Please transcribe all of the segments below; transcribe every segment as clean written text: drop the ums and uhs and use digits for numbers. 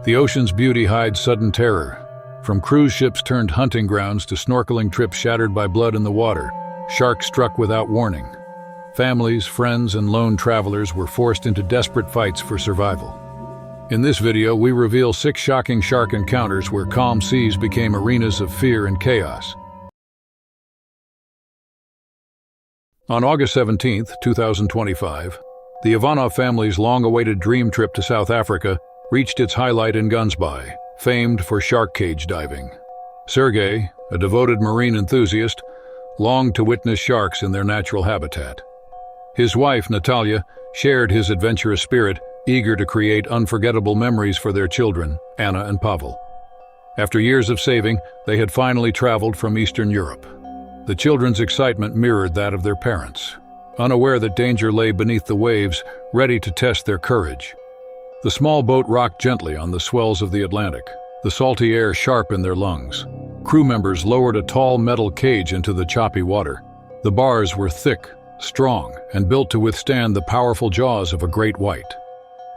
The ocean's beauty hides sudden terror. From cruise ships turned hunting grounds to snorkeling trips shattered by blood in the water, sharks struck without warning. Families, friends, and lone travelers were forced into desperate fights for survival. In this video, we reveal 6 shocking shark encounters where calm seas became arenas of fear and chaos. On August 17, 2025, the Ivanov family's long-awaited dream trip to South Africa reached its highlight in Gunsby, famed for shark cage diving. Sergei, a devoted marine enthusiast, longed to witness sharks in their natural habitat. His wife, Natalia, shared his adventurous spirit, eager to create unforgettable memories for their children, Anna and Pavel. After years of saving, they had finally traveled from Eastern Europe. The children's excitement mirrored that of their parents, unaware that danger lay beneath the waves, ready to test their courage. The small boat rocked gently on the swells of the Atlantic, the salty air sharp in their lungs. Crew members lowered a tall metal cage into the choppy water. The bars were thick, strong, and built to withstand the powerful jaws of a great white.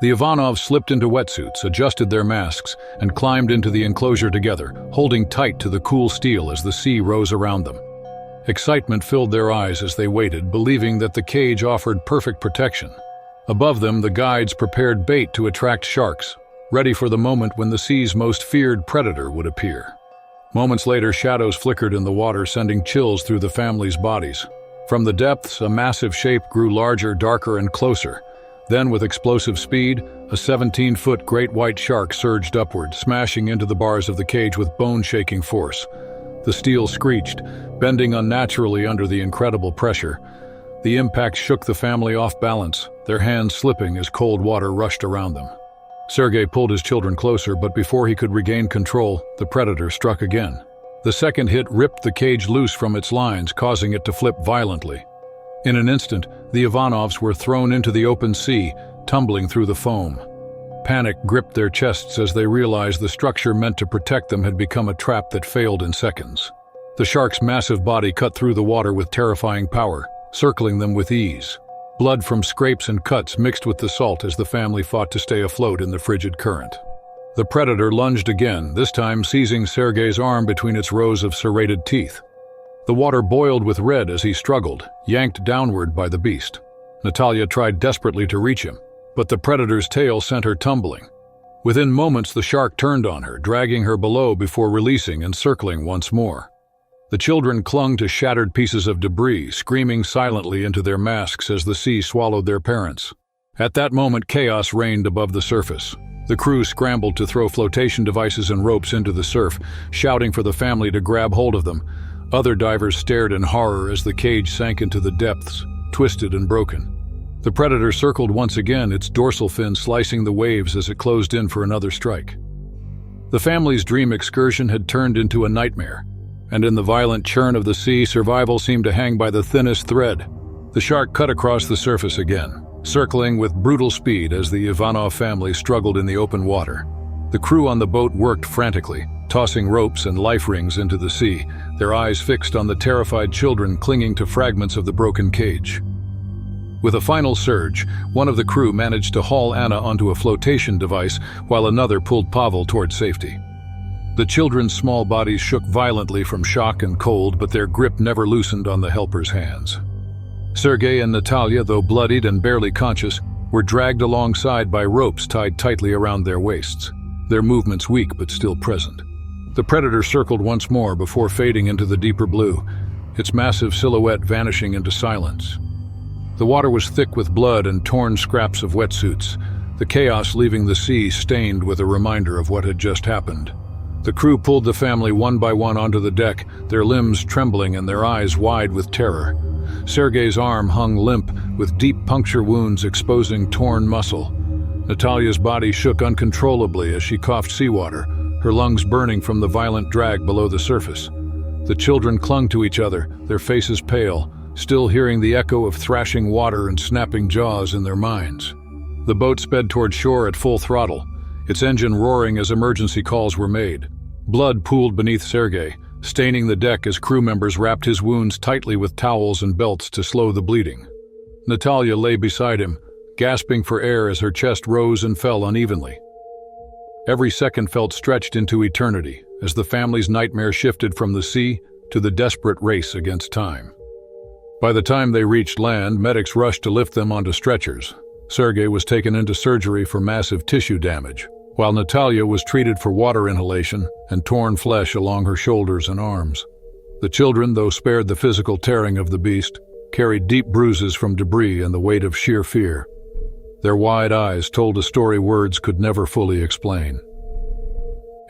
The Ivanovs slipped into wetsuits, adjusted their masks, and climbed into the enclosure together, holding tight to the cool steel as the sea rose around them. Excitement filled their eyes as they waited, believing that the cage offered perfect protection. Above them, the guides prepared bait to attract sharks, ready for the moment when the sea's most feared predator would appear. Moments later, shadows flickered in the water, sending chills through the family's bodies. From the depths, a massive shape grew larger, darker, and closer. Then, with explosive speed, a 17-foot great white shark surged upward, smashing into the bars of the cage with bone-shaking force. The steel screeched, bending unnaturally under the incredible pressure. The impact shook the family off balance, their hands slipping as cold water rushed around them. Sergei pulled his children closer, but before he could regain control, the predator struck again. The second hit ripped the cage loose from its lines, causing it to flip violently. In an instant, the Ivanovs were thrown into the open sea, tumbling through the foam. Panic gripped their chests as they realized the structure meant to protect them had become a trap that failed in seconds. The shark's massive body cut through the water with terrifying power, circling them with ease. Blood from scrapes and cuts mixed with the salt as the family fought to stay afloat in the frigid current. The predator lunged again, this time seizing Sergei's arm between its rows of serrated teeth. The water boiled with red as he struggled, yanked downward by the beast. Natalia tried desperately to reach him, but the predator's tail sent her tumbling. Within moments, the shark turned on her, dragging her below before releasing and circling once more. The children clung to shattered pieces of debris, screaming silently into their masks as the sea swallowed their parents. At that moment, chaos reigned above the surface. The crew scrambled to throw flotation devices and ropes into the surf, shouting for the family to grab hold of them. Other divers stared in horror as the cage sank into the depths, twisted and broken. The predator circled once again, its dorsal fin slicing the waves as it closed in for another strike. The family's dream excursion had turned into a nightmare, and in the violent churn of the sea, survival seemed to hang by the thinnest thread. The shark cut across the surface again, circling with brutal speed as the Ivanov family struggled in the open water. The crew on the boat worked frantically, tossing ropes and life rings into the sea, their eyes fixed on the terrified children clinging to fragments of the broken cage. With a final surge, one of the crew managed to haul Anna onto a flotation device while another pulled Pavel toward safety. The children's small bodies shook violently from shock and cold, but their grip never loosened on the helpers' hands. Sergei and Natalia, though bloodied and barely conscious, were dragged alongside by ropes tied tightly around their waists, their movements weak but still present. The predator circled once more before fading into the deeper blue, its massive silhouette vanishing into silence. The water was thick with blood and torn scraps of wetsuits, the chaos leaving the sea stained with a reminder of what had just happened. The crew pulled the family one by one onto the deck, their limbs trembling and their eyes wide with terror. Sergei's arm hung limp, with deep puncture wounds exposing torn muscle. Natalia's body shook uncontrollably as she coughed seawater, her lungs burning from the violent drag below the surface. The children clung to each other, their faces pale, still hearing the echo of thrashing water and snapping jaws in their minds. The boat sped toward shore at full throttle, its engine roaring as emergency calls were made. Blood pooled beneath Sergei, staining the deck as crew members wrapped his wounds tightly with towels and belts to slow the bleeding. Natalia lay beside him, gasping for air as her chest rose and fell unevenly. Every second felt stretched into eternity as the family's nightmare shifted from the sea to the desperate race against time. By the time they reached land, medics rushed to lift them onto stretchers. Sergei was taken into surgery for massive tissue damage, while Natalia was treated for water inhalation and torn flesh along her shoulders and arms. The children, though spared the physical tearing of the beast, carried deep bruises from debris and the weight of sheer fear. Their wide eyes told a story words could never fully explain.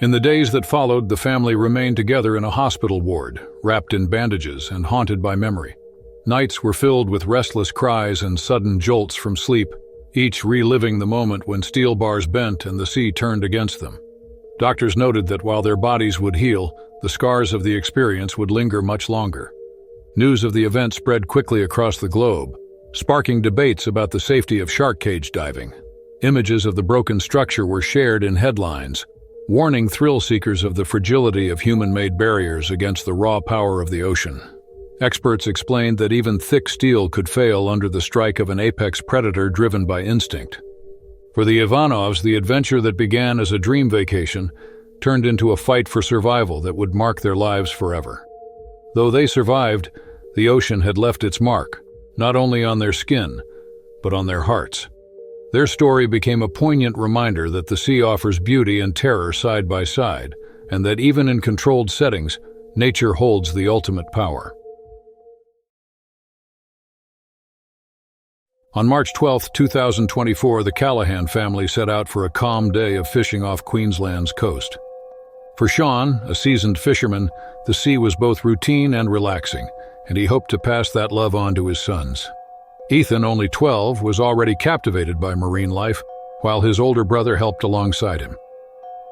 In the days that followed, the family remained together in a hospital ward, wrapped in bandages and haunted by memory. Nights were filled with restless cries and sudden jolts from sleep, each reliving the moment when steel bars bent and the sea turned against them. Doctors noted that while their bodies would heal, the scars of the experience would linger much longer. News of the event spread quickly across the globe, sparking debates about the safety of shark cage diving. Images of the broken structure were shared in headlines, warning thrill-seekers of the fragility of human-made barriers against the raw power of the ocean. Experts explained that even thick steel could fail under the strike of an apex predator driven by instinct. For the Ivanovs, the adventure that began as a dream vacation turned into a fight for survival that would mark their lives forever. Though they survived, the ocean had left its mark, not only on their skin, but on their hearts. Their story became a poignant reminder that the sea offers beauty and terror side by side, and that even in controlled settings, nature holds the ultimate power. On March 12, 2024, the Callahan family set out for a calm day of fishing off Queensland's coast. For Sean, a seasoned fisherman, the sea was both routine and relaxing, and he hoped to pass that love on to his sons. Ethan, only 12, was already captivated by marine life, while his older brother helped alongside him.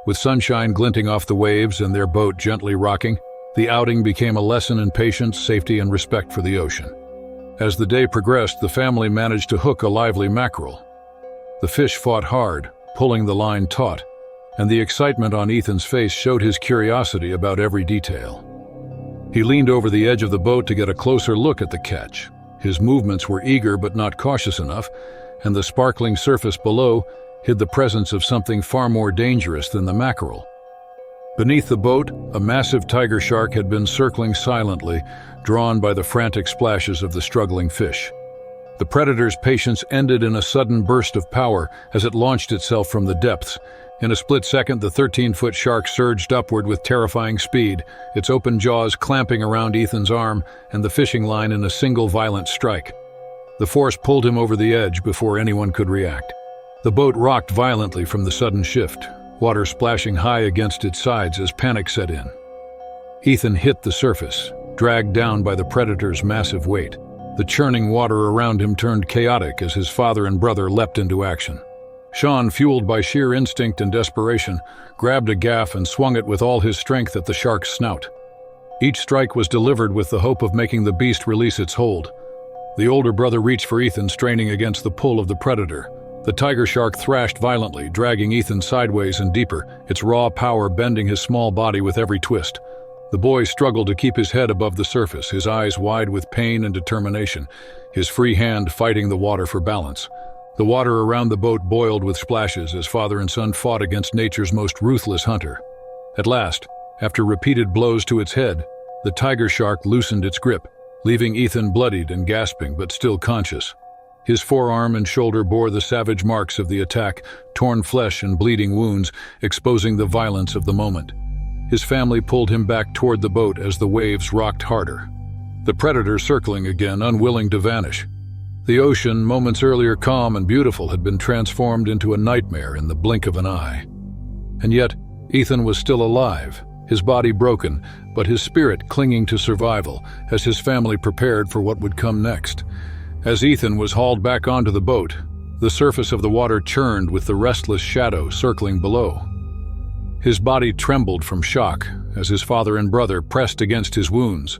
With sunshine glinting off the waves and their boat gently rocking, the outing became a lesson in patience, safety, and respect for the ocean. As the day progressed, the family managed to hook a lively mackerel. The fish fought hard, pulling the line taut, and the excitement on Ethan's face showed his curiosity about every detail. He leaned over the edge of the boat to get a closer look at the catch. His movements were eager but not cautious enough, and the sparkling surface below hid the presence of something far more dangerous than the mackerel. Beneath the boat, a massive tiger shark had been circling silently, drawn by the frantic splashes of the struggling fish. The predator's patience ended in a sudden burst of power as it launched itself from the depths. In a split second, the 13-foot shark surged upward with terrifying speed, its open jaws clamping around Ethan's arm and the fishing line in a single violent strike. The force pulled him over the edge before anyone could react. The boat rocked violently from the sudden shift, water splashing high against its sides as panic set in. Ethan hit the surface, dragged down by the predator's massive weight. The churning water around him turned chaotic as his father and brother leapt into action. Sean, fueled by sheer instinct and desperation, grabbed a gaff and swung it with all his strength at the shark's snout. Each strike was delivered with the hope of making the beast release its hold. The older brother reached for Ethan, straining against the pull of the predator. The tiger shark thrashed violently, dragging Ethan sideways and deeper, its raw power bending his small body with every twist. The boy struggled to keep his head above the surface, his eyes wide with pain and determination, his free hand fighting the water for balance. The water around the boat boiled with splashes as father and son fought against nature's most ruthless hunter. At last, after repeated blows to its head, the tiger shark loosened its grip, leaving Ethan bloodied and gasping but still conscious. His forearm and shoulder bore the savage marks of the attack, torn flesh and bleeding wounds, exposing the violence of the moment. His family pulled him back toward the boat as the waves rocked harder. The predator circling again, unwilling to vanish. The ocean, moments earlier calm and beautiful, had been transformed into a nightmare in the blink of an eye. And yet, Ethan was still alive, his body broken, but his spirit clinging to survival as his family prepared for what would come next. As Ethan was hauled back onto the boat, the surface of the water churned with the restless shadow circling below. His body trembled from shock as his father and brother pressed against his wounds,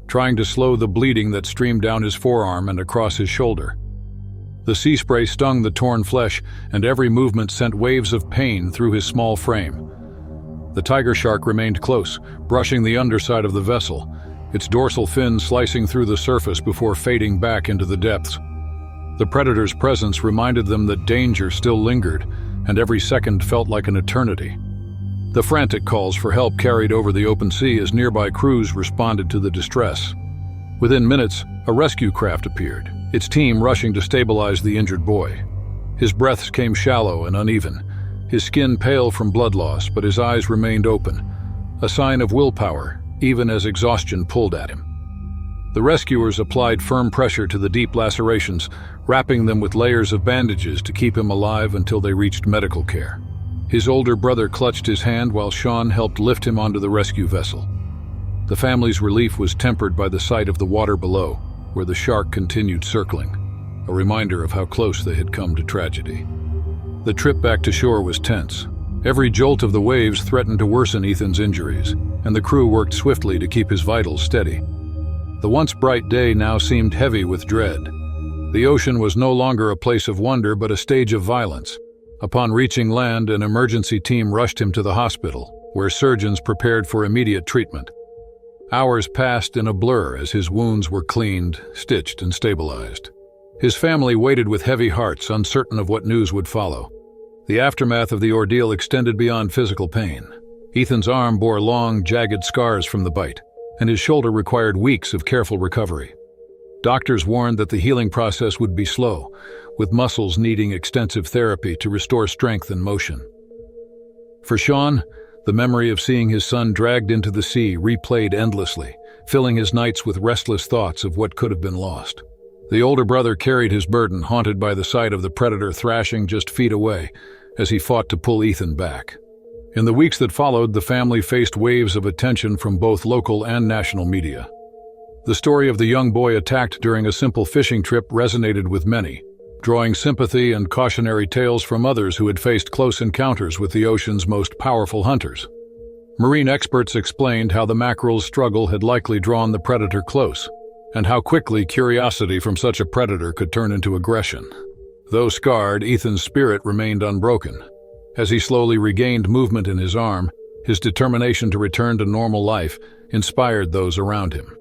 trying to slow the bleeding that streamed down his forearm and across his shoulder. The sea spray stung the torn flesh, and every movement sent waves of pain through his small frame. The tiger shark remained close, brushing the underside of the vessel, its dorsal fin slicing through the surface before fading back into the depths. The predator's presence reminded them that danger still lingered, and every second felt like an eternity. The frantic calls for help carried over the open sea as nearby crews responded to the distress. Within minutes, a rescue craft appeared, its team rushing to stabilize the injured boy. His breaths came shallow and uneven, his skin pale from blood loss, but his eyes remained open, a sign of willpower, even as exhaustion pulled at him. The rescuers applied firm pressure to the deep lacerations, wrapping them with layers of bandages to keep him alive until they reached medical care. His older brother clutched his hand while Sean helped lift him onto the rescue vessel. The family's relief was tempered by the sight of the water below, where the shark continued circling, a reminder of how close they had come to tragedy. The trip back to shore was tense. Every jolt of the waves threatened to worsen Ethan's injuries, and the crew worked swiftly to keep his vitals steady. The once bright day now seemed heavy with dread. The ocean was no longer a place of wonder but a stage of violence. Upon reaching land, an emergency team rushed him to the hospital, where surgeons prepared for immediate treatment. Hours passed in a blur as his wounds were cleaned, stitched, and stabilized. His family waited with heavy hearts, uncertain of what news would follow. The aftermath of the ordeal extended beyond physical pain. Ethan's arm bore long, jagged scars from the bite, and his shoulder required weeks of careful recovery. Doctors warned that the healing process would be slow, with muscles needing extensive therapy to restore strength and motion. For Sean, the memory of seeing his son dragged into the sea replayed endlessly, filling his nights with restless thoughts of what could have been lost. The older brother carried his burden, haunted by the sight of the predator thrashing just feet away as he fought to pull Ethan back. In the weeks that followed, the family faced waves of attention from both local and national media. The story of the young boy attacked during a simple fishing trip resonated with many, drawing sympathy and cautionary tales from others who had faced close encounters with the ocean's most powerful hunters. Marine experts explained how the mackerel's struggle had likely drawn the predator close, and how quickly curiosity from such a predator could turn into aggression. Though scarred, Ethan's spirit remained unbroken. As he slowly regained movement in his arm, his determination to return to normal life inspired those around him.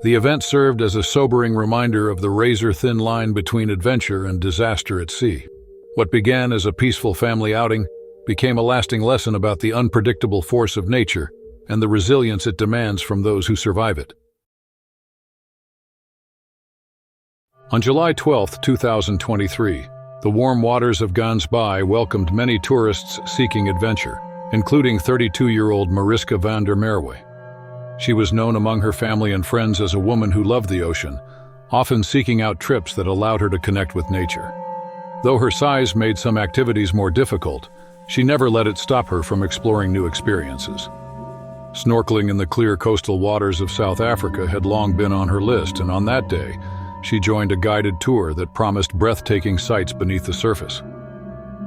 The event served as a sobering reminder of the razor-thin line between adventure and disaster at sea. What began as a peaceful family outing became a lasting lesson about the unpredictable force of nature and the resilience it demands from those who survive it. On July 12, 2023, the warm waters of Gansbai welcomed many tourists seeking adventure, including 32-year-old Mariska van der Merwe. She was known among her family and friends as a woman who loved the ocean, often seeking out trips that allowed her to connect with nature. Though her size made some activities more difficult, she never let it stop her from exploring new experiences. Snorkeling in the clear coastal waters of South Africa had long been on her list, and on that day, she joined a guided tour that promised breathtaking sights beneath the surface.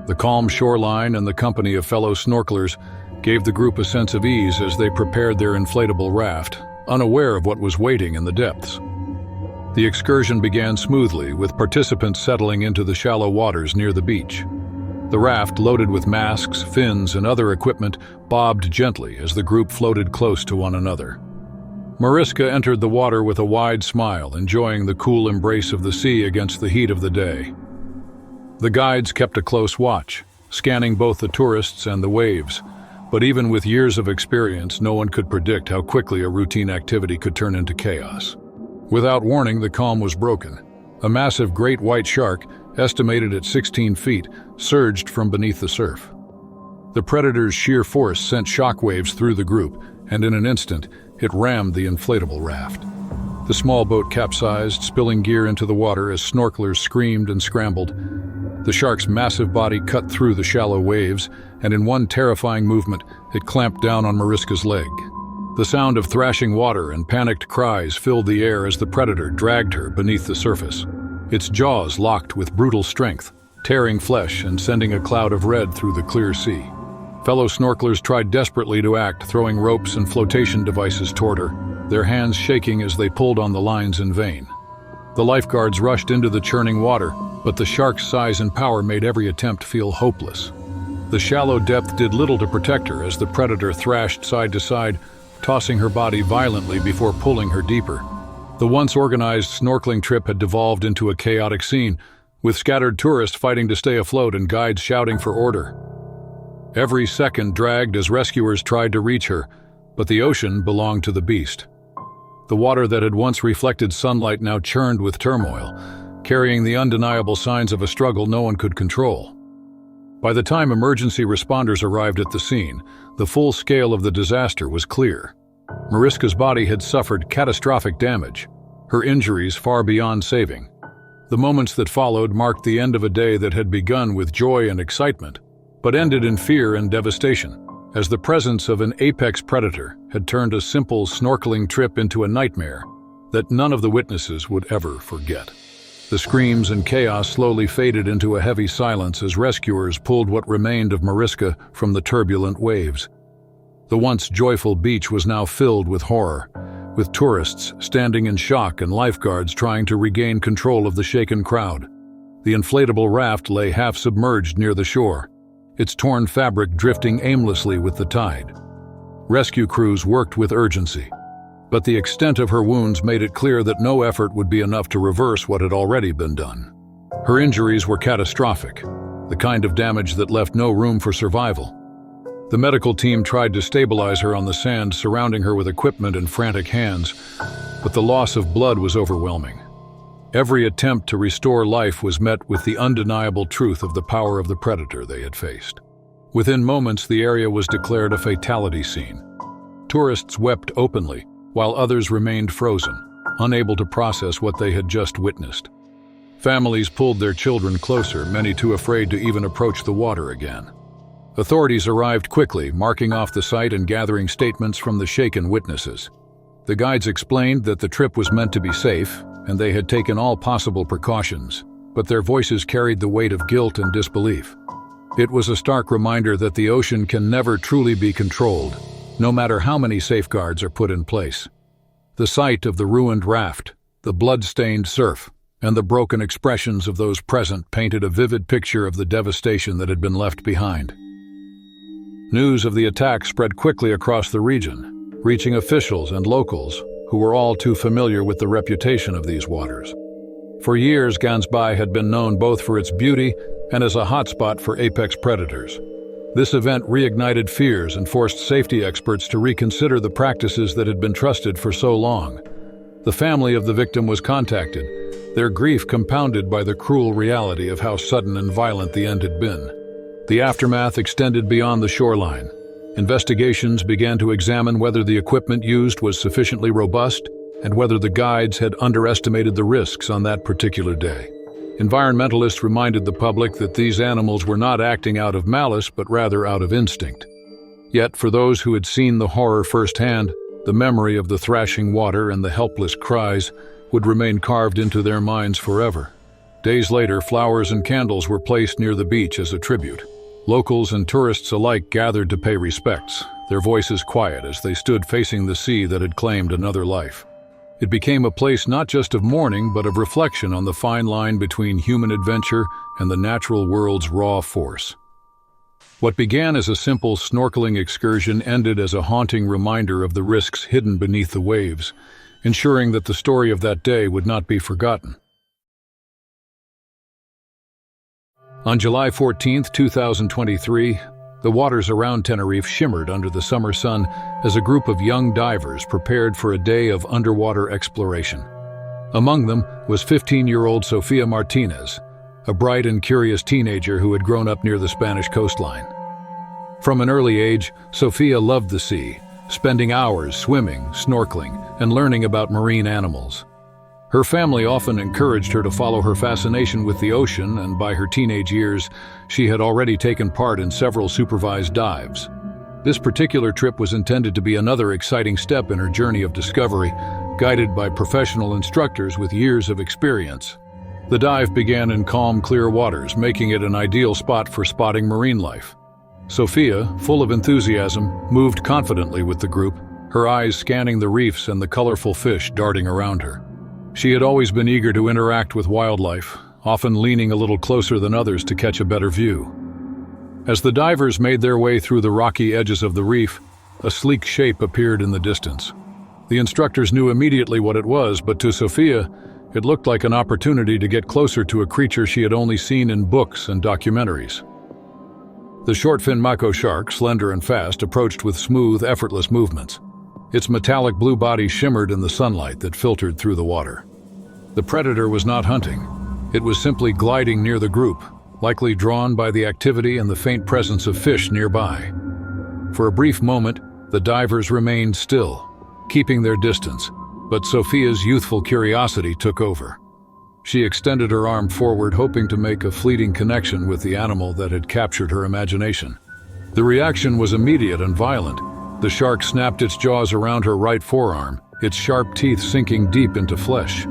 The calm shoreline and the company of fellow snorkelers gave the group a sense of ease as they prepared their inflatable raft, unaware of what was waiting in the depths. The excursion began smoothly, with participants settling into the shallow waters near the beach. The raft, loaded with masks, fins, and other equipment, bobbed gently as the group floated close to one another. Mariska entered the water with a wide smile, enjoying the cool embrace of the sea against the heat of the day. The guides kept a close watch, scanning both the tourists and the waves, but even with years of experience, no one could predict how quickly a routine activity could turn into chaos. Without warning, the calm was broken. A massive great white shark, estimated at 16 feet, surged from beneath the surf. The predator's sheer force sent shockwaves through the group, and in an instant, it rammed the inflatable raft. The small boat capsized, spilling gear into the water as snorkelers screamed and scrambled. The shark's massive body cut through the shallow waves, and in one terrifying movement, it clamped down on Mariska's leg. The sound of thrashing water and panicked cries filled the air as the predator dragged her beneath the surface. Its jaws locked with brutal strength, tearing flesh and sending a cloud of red through the clear sea. Fellow snorkelers tried desperately to act, throwing ropes and flotation devices toward her, their hands shaking as they pulled on the lines in vain. The lifeguards rushed into the churning water, but the shark's size and power made every attempt feel hopeless. The shallow depth did little to protect her as the predator thrashed side to side, tossing her body violently before pulling her deeper. The once organized snorkeling trip had devolved into a chaotic scene, with scattered tourists fighting to stay afloat and guides shouting for order. Every second dragged as rescuers tried to reach her, but the ocean belonged to the beast. The water that had once reflected sunlight now churned with turmoil, carrying the undeniable signs of a struggle no one could control. By the time emergency responders arrived at the scene, the full scale of the disaster was clear. Mariska's body had suffered catastrophic damage, her injuries far beyond saving. The moments that followed marked the end of a day that had begun with joy and excitement, but ended in fear and devastation, as the presence of an apex predator had turned a simple snorkeling trip into a nightmare that none of the witnesses would ever forget. The screams and chaos slowly faded into a heavy silence as rescuers pulled what remained of Mariska from the turbulent waves. The once joyful beach was now filled with horror, with tourists standing in shock and lifeguards trying to regain control of the shaken crowd. The inflatable raft lay half-submerged near the shore, its torn fabric drifting aimlessly with the tide. Rescue crews worked with urgency, but the extent of her wounds made it clear that no effort would be enough to reverse what had already been done. Her injuries were catastrophic, the kind of damage that left no room for survival. The medical team tried to stabilize her on the sand, surrounding her with equipment and frantic hands, but the loss of blood was overwhelming. Every attempt to restore life was met with the undeniable truth of the power of the predator they had faced. Within moments, the area was declared a fatality scene. Tourists wept openly, while others remained frozen, unable to process what they had just witnessed. Families pulled their children closer, many too afraid to even approach the water again. Authorities arrived quickly, marking off the site and gathering statements from the shaken witnesses. The guides explained that the trip was meant to be safe, and they had taken all possible precautions, but their voices carried the weight of guilt and disbelief. It was a stark reminder that the ocean can never truly be controlled, no matter how many safeguards are put in place. The sight of the ruined raft, the blood-stained surf, and the broken expressions of those present painted a vivid picture of the devastation that had been left behind. News of the attack spread quickly across the region, reaching officials and locals who were all too familiar with the reputation of these waters. For years, Gansbai had been known both for its beauty and as a hotspot for apex predators. This event reignited fears and forced safety experts to reconsider the practices that had been trusted for so long. The family of the victim was contacted, their grief compounded by the cruel reality of how sudden and violent the end had been. The aftermath extended beyond the shoreline. Investigations began to examine whether the equipment used was sufficiently robust and whether the guides had underestimated the risks on that particular day. Environmentalists reminded the public that these animals were not acting out of malice, but rather out of instinct. Yet, for those who had seen the horror firsthand, the memory of the thrashing water and the helpless cries would remain carved into their minds forever. Days later, flowers and candles were placed near the beach as a tribute. Locals and tourists alike gathered to pay respects, their voices quiet as they stood facing the sea that had claimed another life. It became a place not just of mourning, but of reflection on the fine line between human adventure and the natural world's raw force. What began as a simple snorkeling excursion ended as a haunting reminder of the risks hidden beneath the waves, ensuring that the story of that day would not be forgotten. On July 14, 2023, the waters around Tenerife shimmered under the summer sun as a group of young divers prepared for a day of underwater exploration. Among them was 15-year-old Sofia Martinez, a bright and curious teenager who had grown up near the Spanish coastline. From an early age, Sofia loved the sea, spending hours swimming, snorkeling, and learning about marine animals. Her family often encouraged her to follow her fascination with the ocean, and by her teenage years, she had already taken part in several supervised dives. This particular trip was intended to be another exciting step in her journey of discovery, guided by professional instructors with years of experience. The dive began in calm, clear waters, making it an ideal spot for spotting marine life. Sofia, full of enthusiasm, moved confidently with the group, her eyes scanning the reefs and the colorful fish darting around her. She had always been eager to interact with wildlife, often leaning a little closer than others to catch a better view. As the divers made their way through the rocky edges of the reef, a sleek shape appeared in the distance. The instructors knew immediately what it was, but to Sofia, It looked like an opportunity to get closer to a creature she had only seen in books and documentaries. The short-fin mako shark, slender and fast, approached with smooth, effortless movements. Its metallic blue body shimmered in the sunlight that filtered through the water. The predator was not hunting. It was simply gliding near the group, likely drawn by the activity and the faint presence of fish nearby. For a brief moment, the divers remained still, keeping their distance, but Sophia's youthful curiosity took over. She extended her arm forward, hoping to make a fleeting connection with the animal that had captured her imagination. The reaction was immediate and violent. The shark snapped its jaws around her right forearm, its sharp teeth sinking deep into flesh.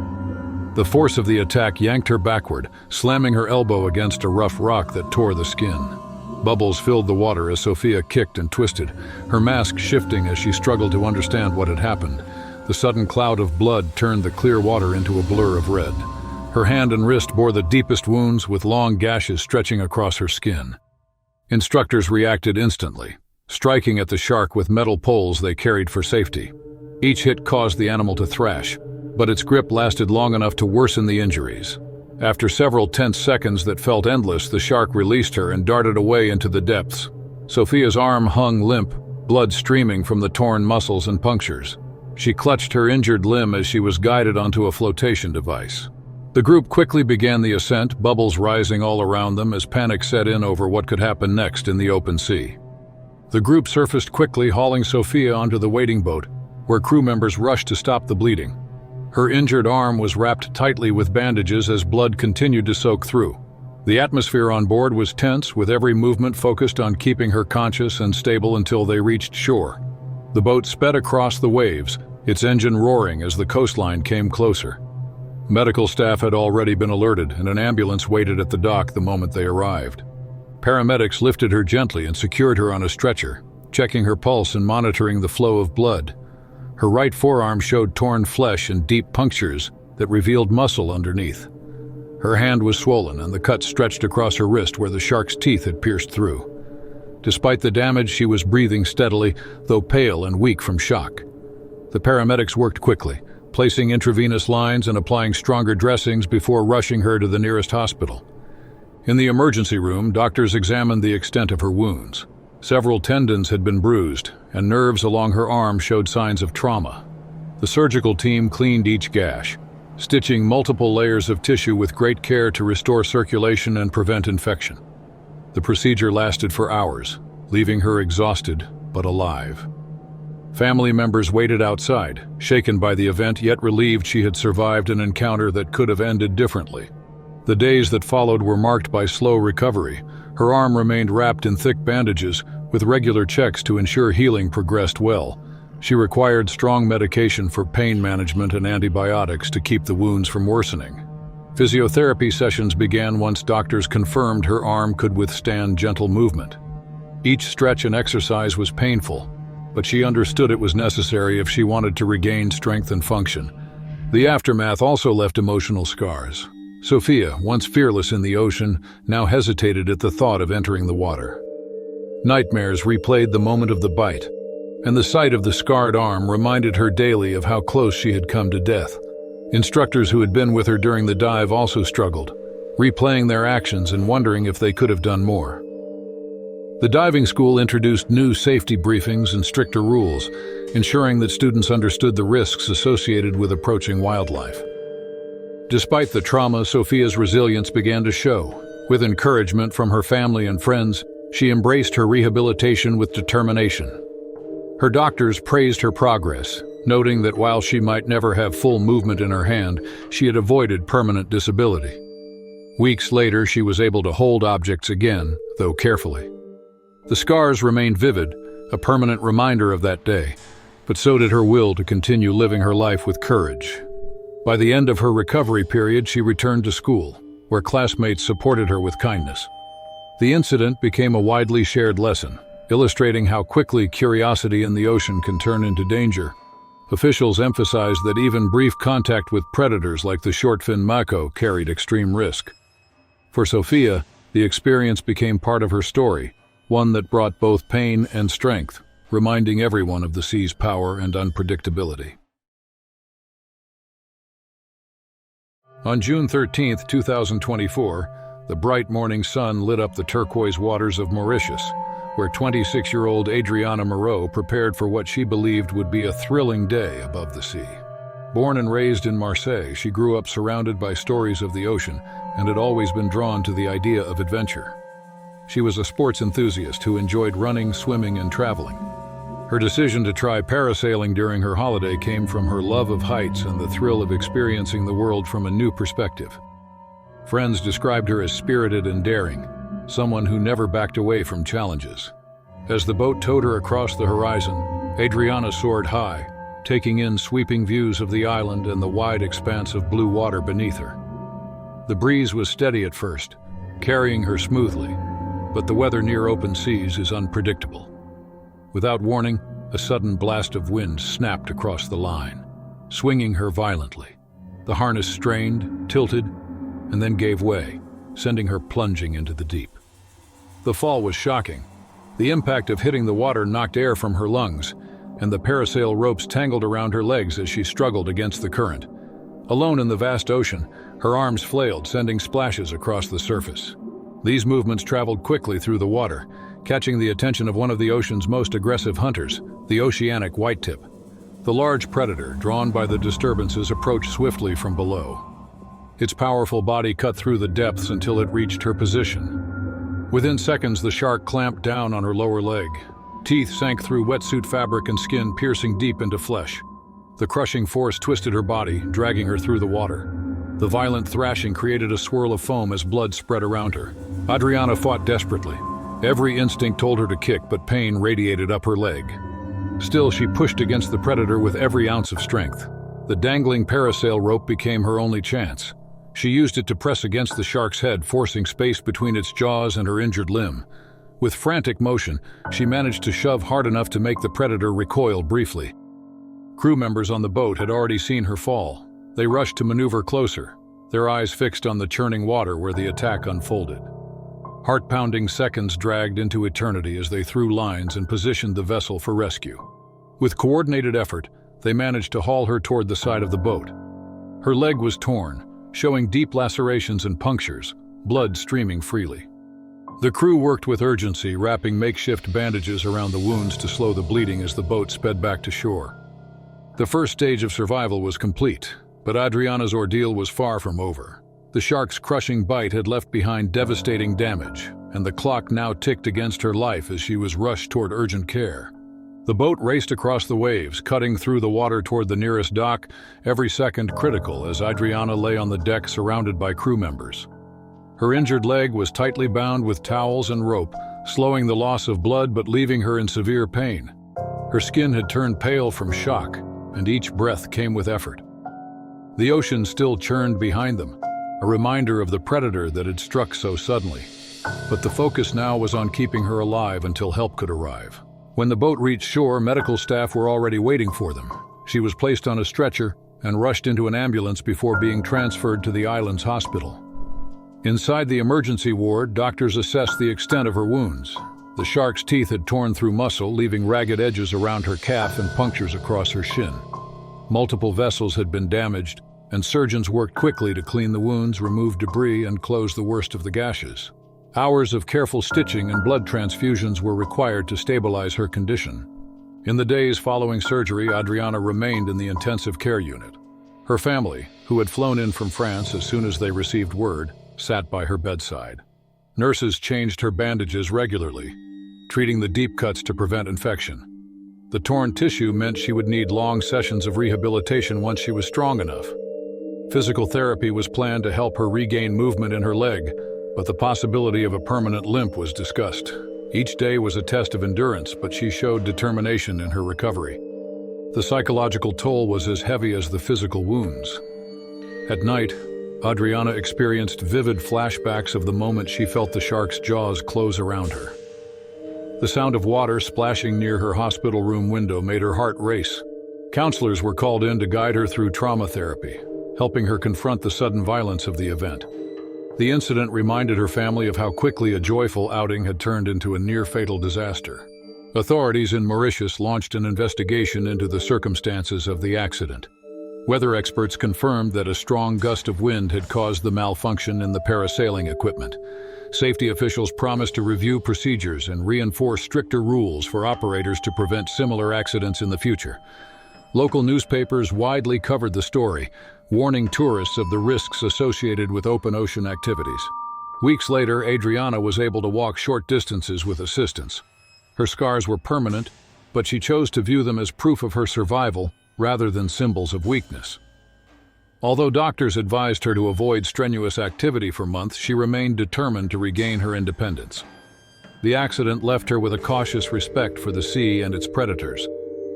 The force of the attack yanked her backward, slamming her elbow against a rough rock that tore the skin. Bubbles filled the water as Sophia kicked and twisted, her mask shifting as she struggled to understand what had happened. The sudden cloud of blood turned the clear water into a blur of red. Her hand and wrist bore the deepest wounds, with long gashes stretching across her skin. Instructors reacted instantly, striking at the shark with metal poles they carried for safety. Each hit caused the animal to thrash, but its grip lasted long enough to worsen the injuries. After several tense seconds that felt endless, the shark released her and darted away into the depths. Sophia's arm hung limp, blood streaming from the torn muscles and punctures. She clutched her injured limb as she was guided onto a flotation device. The group quickly began the ascent, bubbles rising all around them as panic set in over what could happen next in the open sea. The group surfaced quickly, hauling Sophia onto the waiting boat, where crew members rushed to stop the bleeding. Her injured arm was wrapped tightly with bandages as blood continued to soak through. The atmosphere on board was tense, with every movement focused on keeping her conscious and stable until they reached shore. The boat sped across the waves, its engine roaring as the coastline came closer. Medical staff had already been alerted, and an ambulance waited at the dock the moment they arrived. Paramedics lifted her gently and secured her on a stretcher, checking her pulse and monitoring the flow of blood. Her right forearm showed torn flesh and deep punctures that revealed muscle underneath. Her hand was swollen, and the cut stretched across her wrist where the shark's teeth had pierced through. Despite the damage, she was breathing steadily, though pale and weak from shock. The paramedics worked quickly, placing intravenous lines and applying stronger dressings before rushing her to the nearest hospital. In the emergency room, doctors examined the extent of her wounds. Several tendons had been bruised, and nerves along her arm showed signs of trauma. The surgical team cleaned each gash, stitching multiple layers of tissue with great care to restore circulation and prevent infection. The procedure lasted for hours, leaving her exhausted but alive. Family members waited outside, shaken by the event yet relieved she had survived an encounter that could have ended differently. The days that followed were marked by slow recovery. Her arm remained wrapped in thick bandages, with regular checks to ensure healing progressed well. She required strong medication for pain management and antibiotics to keep the wounds from worsening. Physiotherapy sessions began once doctors confirmed her arm could withstand gentle movement. Each stretch and exercise was painful, but she understood it was necessary if she wanted to regain strength and function. The aftermath also left emotional scars. Sophia, once fearless in the ocean, now hesitated at the thought of entering the water. Nightmares replayed the moment of the bite, and the sight of the scarred arm reminded her daily of how close she had come to death. Instructors who had been with her during the dive also struggled, replaying their actions and wondering if they could have done more. The diving school introduced new safety briefings and stricter rules, ensuring that students understood the risks associated with approaching wildlife. Despite the trauma, Sophia's resilience began to show. With encouragement from her family and friends, she embraced her rehabilitation with determination. Her doctors praised her progress, noting that while she might never have full movement in her hand, she had avoided permanent disability. Weeks later, she was able to hold objects again, though carefully. The scars remained vivid, a permanent reminder of that day, but so did her will to continue living her life with courage. By the end of her recovery period, she returned to school, where classmates supported her with kindness. The incident became a widely shared lesson, illustrating how quickly curiosity in the ocean can turn into danger. Officials emphasized that even brief contact with predators like the short-fin mako carried extreme risk. For Sophia, the experience became part of her story, one that brought both pain and strength, reminding everyone of the sea's power and unpredictability. On June 13, 2024, the bright morning sun lit up the turquoise waters of Mauritius, where 26-year-old Adriana Moreau prepared for what she believed would be a thrilling day above the sea. Born and raised in Marseille, she grew up surrounded by stories of the ocean and had always been drawn to the idea of adventure. She was a sports enthusiast who enjoyed running, swimming, and traveling. Her decision to try parasailing during her holiday came from her love of heights and the thrill of experiencing the world from a new perspective. Friends described her as spirited and daring, someone who never backed away from challenges. As the boat towed her across the horizon, Adriana soared high, taking in sweeping views of the island and the wide expanse of blue water beneath her. The breeze was steady at first, carrying her smoothly, but the weather near open seas is unpredictable. Without warning, a sudden blast of wind snapped across the line, swinging her violently. The harness strained, tilted, and then gave way, sending her plunging into the deep. The fall was shocking. The impact of hitting the water knocked air from her lungs, and the parasail ropes tangled around her legs as she struggled against the current. Alone in the vast ocean, her arms flailed, sending splashes across the surface. These movements traveled quickly through the water, catching the attention of one of the ocean's most aggressive hunters, the oceanic whitetip. The large predator, drawn by the disturbances, approached swiftly from below. Its powerful body cut through the depths until it reached her position. Within seconds, the shark clamped down on her lower leg. Teeth sank through wetsuit fabric and skin, piercing deep into flesh. The crushing force twisted her body, dragging her through the water. The violent thrashing created a swirl of foam as blood spread around her. Adriana fought desperately. Every instinct told her to kick, but pain radiated up her leg. Still, she pushed against the predator with every ounce of strength. The dangling parasail rope became her only chance. She used it to press against the shark's head, forcing space between its jaws and her injured limb. With frantic motion, she managed to shove hard enough to make the predator recoil briefly. Crew members on the boat had already seen her fall. They rushed to maneuver closer, their eyes fixed on the churning water where the attack unfolded. Heart-pounding seconds dragged into eternity as they threw lines and positioned the vessel for rescue. With coordinated effort, they managed to haul her toward the side of the boat. Her leg was torn, showing deep lacerations and punctures, blood streaming freely. The crew worked with urgency, wrapping makeshift bandages around the wounds to slow the bleeding as the boat sped back to shore. The first stage of survival was complete, but Adriana's ordeal was far from over. The shark's crushing bite had left behind devastating damage, and the clock now ticked against her life as she was rushed toward urgent care. The boat raced across the waves, cutting through the water toward the nearest dock, every second critical as Adriana lay on the deck surrounded by crew members. Her injured leg was tightly bound with towels and rope, slowing the loss of blood but leaving her in severe pain. Her skin had turned pale from shock, and each breath came with effort. The ocean still churned behind them, a reminder of the predator that had struck so suddenly. But the focus now was on keeping her alive until help could arrive. When the boat reached shore, medical staff were already waiting for them. She was placed on a stretcher and rushed into an ambulance before being transferred to the island's hospital. Inside the emergency ward, doctors assessed the extent of her wounds. The shark's teeth had torn through muscle, leaving ragged edges around her calf and punctures across her shin. Multiple vessels had been damaged, and surgeons worked quickly to clean the wounds, remove debris, and close the worst of the gashes. Hours of careful stitching and blood transfusions were required to stabilize her condition. In the days following surgery, Adriana remained in the intensive care unit. Her family, who had flown in from France as soon as they received word, sat by her bedside. Nurses changed her bandages regularly, treating the deep cuts to prevent infection. The torn tissue meant she would need long sessions of rehabilitation once she was strong enough. Physical therapy was planned to help her regain movement in her leg, but the possibility of a permanent limp was discussed. Each day was a test of endurance, but she showed determination in her recovery. The psychological toll was as heavy as the physical wounds. At night, Adriana experienced vivid flashbacks of the moment she felt the shark's jaws close around her. The sound of water splashing near her hospital room window made her heart race. Counselors were called in to guide her through trauma therapy, helping her confront the sudden violence of the event. The incident reminded her family of how quickly a joyful outing had turned into a near-fatal disaster. Authorities in Mauritius launched an investigation into the circumstances of the accident. Weather experts confirmed that a strong gust of wind had caused the malfunction in the parasailing equipment. Safety officials promised to review procedures and reinforce stricter rules for operators to prevent similar accidents in the future. Local newspapers widely covered the story, warning tourists of the risks associated with open ocean activities. Weeks later, Adriana was able to walk short distances with assistance. Her scars were permanent, but she chose to view them as proof of her survival rather than symbols of weakness. Although doctors advised her to avoid strenuous activity for months, she remained determined to regain her independence. The accident left her with a cautious respect for the sea and its predators.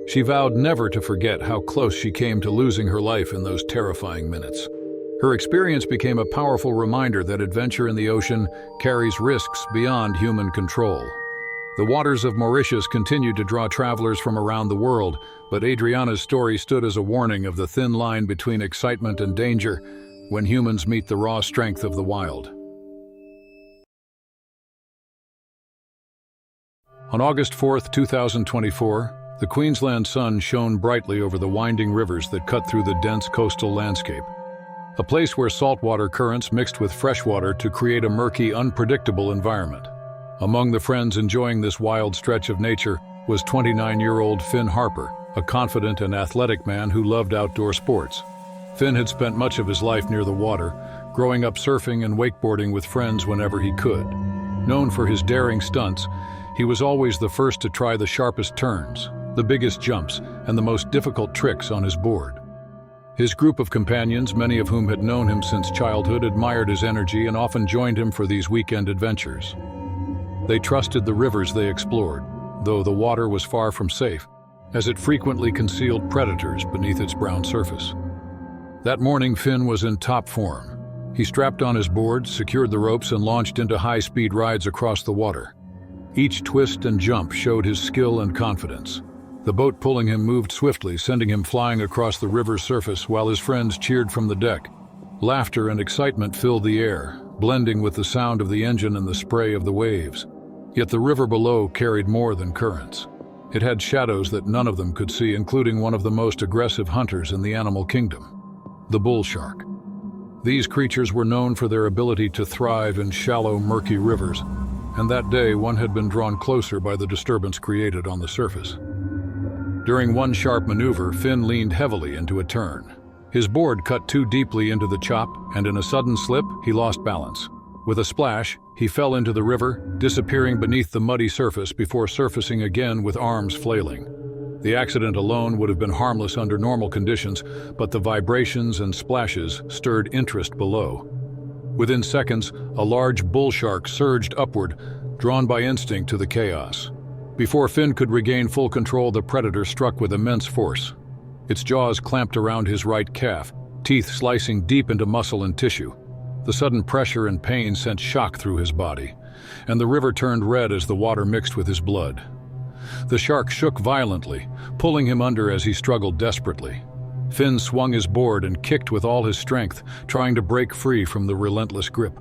She vowed never to forget how close she came to losing her life in those terrifying minutes. Her experience became a powerful reminder that adventure in the ocean carries risks beyond human control. The waters of Mauritius continued to draw travelers from around the world, but Adriana's story stood as a warning of the thin line between excitement and danger when humans meet the raw strength of the wild. On August 4, 2024, the Queensland sun shone brightly over the winding rivers that cut through the dense coastal landscape. A place where saltwater currents mixed with freshwater to create a murky, unpredictable environment. Among the friends enjoying this wild stretch of nature was 29-year-old Finn Harper, a confident and athletic man who loved outdoor sports. Finn had spent much of his life near the water, growing up surfing and wakeboarding with friends whenever he could. Known for his daring stunts, he was always the first to try the sharpest turns, the biggest jumps, and the most difficult tricks on his board. His group of companions, many of whom had known him since childhood, admired his energy and often joined him for these weekend adventures. They trusted the rivers they explored, though the water was far from safe, as it frequently concealed predators beneath its brown surface. That morning, Finn was in top form. He strapped on his board, secured the ropes, and launched into high-speed rides across the water. Each twist and jump showed his skill and confidence. The boat pulling him moved swiftly, sending him flying across the river's surface while his friends cheered from the deck. Laughter and excitement filled the air, blending with the sound of the engine and the spray of the waves. Yet the river below carried more than currents. It had shadows that none of them could see, including one of the most aggressive hunters in the animal kingdom, the bull shark. These creatures were known for their ability to thrive in shallow, murky rivers, and that day one had been drawn closer by the disturbance created on the surface. During one sharp maneuver, Finn leaned heavily into a turn. His board cut too deeply into the chop, and in a sudden slip, he lost balance. With a splash, he fell into the river, disappearing beneath the muddy surface before surfacing again with arms flailing. The accident alone would have been harmless under normal conditions, but the vibrations and splashes stirred interest below. Within seconds, a large bull shark surged upward, drawn by instinct to the chaos. Before Finn could regain full control, the predator struck with immense force. Its jaws clamped around his right calf, teeth slicing deep into muscle and tissue. The sudden pressure and pain sent shock through his body, and the river turned red as the water mixed with his blood. The shark shook violently, pulling him under as he struggled desperately. Finn swung his board and kicked with all his strength, trying to break free from the relentless grip.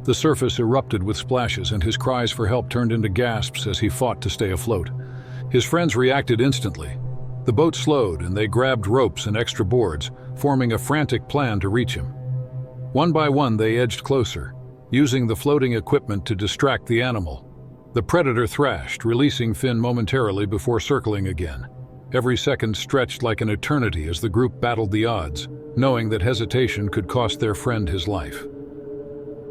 The surface erupted with splashes, and his cries for help turned into gasps as he fought to stay afloat. His friends reacted instantly. The boat slowed, and they grabbed ropes and extra boards, forming a frantic plan to reach him. One by one, they edged closer, using the floating equipment to distract the animal. The predator thrashed, releasing Finn momentarily before circling again. Every second stretched like an eternity as the group battled the odds, knowing that hesitation could cost their friend his life.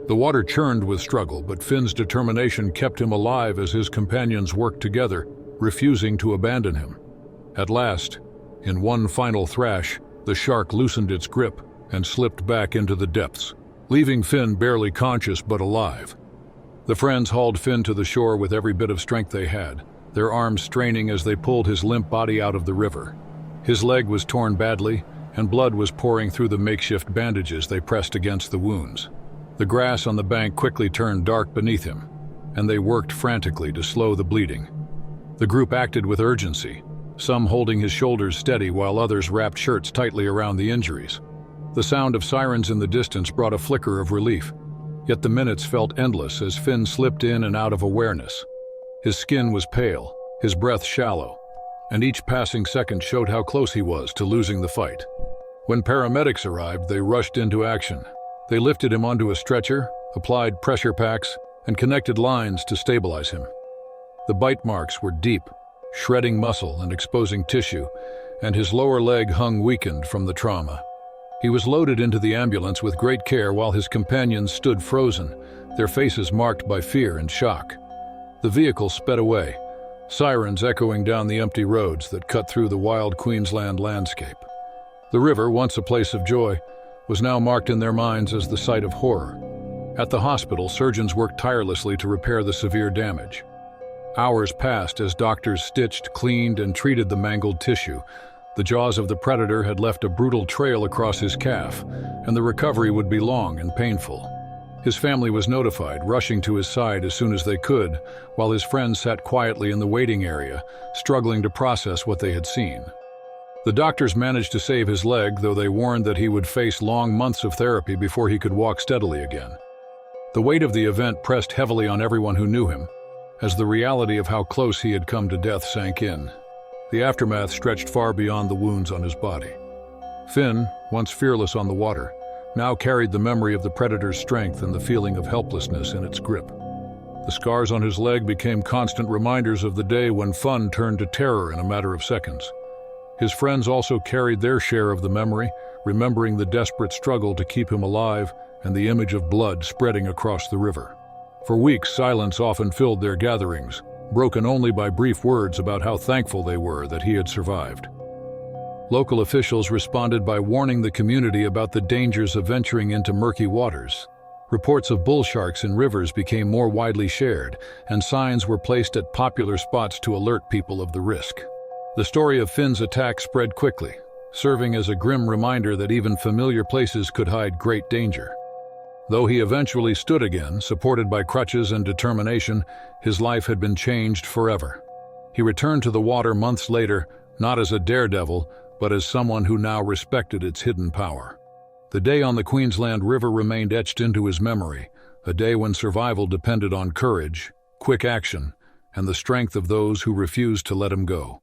The water churned with struggle, but Finn's determination kept him alive as his companions worked together, refusing to abandon him. At last, in one final thrash, the shark loosened its grip and slipped back into the depths, leaving Finn barely conscious but alive. The friends hauled Finn to the shore with every bit of strength they had, their arms straining as they pulled his limp body out of the river. His leg was torn badly, and blood was pouring through the makeshift bandages they pressed against the wounds. The grass on the bank quickly turned dark beneath him, and they worked frantically to slow the bleeding. The group acted with urgency, some holding his shoulders steady while others wrapped shirts tightly around the injuries. The sound of sirens in the distance brought a flicker of relief, yet the minutes felt endless as Finn slipped in and out of awareness. His skin was pale, his breath shallow, and each passing second showed how close he was to losing the fight. When paramedics arrived, they rushed into action. They lifted him onto a stretcher, applied pressure packs, and connected lines to stabilize him. The bite marks were deep, shredding muscle and exposing tissue, and his lower leg hung weakened from the trauma. He was loaded into the ambulance with great care while his companions stood frozen, their faces marked by fear and shock. The vehicle sped away, sirens echoing down the empty roads that cut through the wild Queensland landscape. The river, once a place of joy, was now marked in their minds as the site of horror. At the hospital, surgeons worked tirelessly to repair the severe damage. Hours passed as doctors stitched, cleaned, and treated the mangled tissue. The jaws of the predator had left a brutal trail across his calf, and the recovery would be long and painful. His family was notified, rushing to his side as soon as they could, while his friends sat quietly in the waiting area, struggling to process what they had seen. The doctors managed to save his leg, though they warned that he would face long months of therapy before he could walk steadily again. The weight of the event pressed heavily on everyone who knew him, as the reality of how close he had come to death sank in. The aftermath stretched far beyond the wounds on his body. Finn, once fearless on the water, now carried the memory of the predator's strength and the feeling of helplessness in its grip. The scars on his leg became constant reminders of the day when fun turned to terror in a matter of seconds. His friends also carried their share of the memory, remembering the desperate struggle to keep him alive and the image of blood spreading across the river. For weeks, silence often filled their gatherings, broken only by brief words about how thankful they were that he had survived. Local officials responded by warning the community about the dangers of venturing into murky waters. Reports of bull sharks in rivers became more widely shared, and signs were placed at popular spots to alert people of the risk. The story of Finn's attack spread quickly, serving as a grim reminder that even familiar places could hide great danger. Though he eventually stood again, supported by crutches and determination, his life had been changed forever. He returned to the water months later, not as a daredevil, but as someone who now respected its hidden power. The day on the Queensland River remained etched into his memory, a day when survival depended on courage, quick action, and the strength of those who refused to let him go.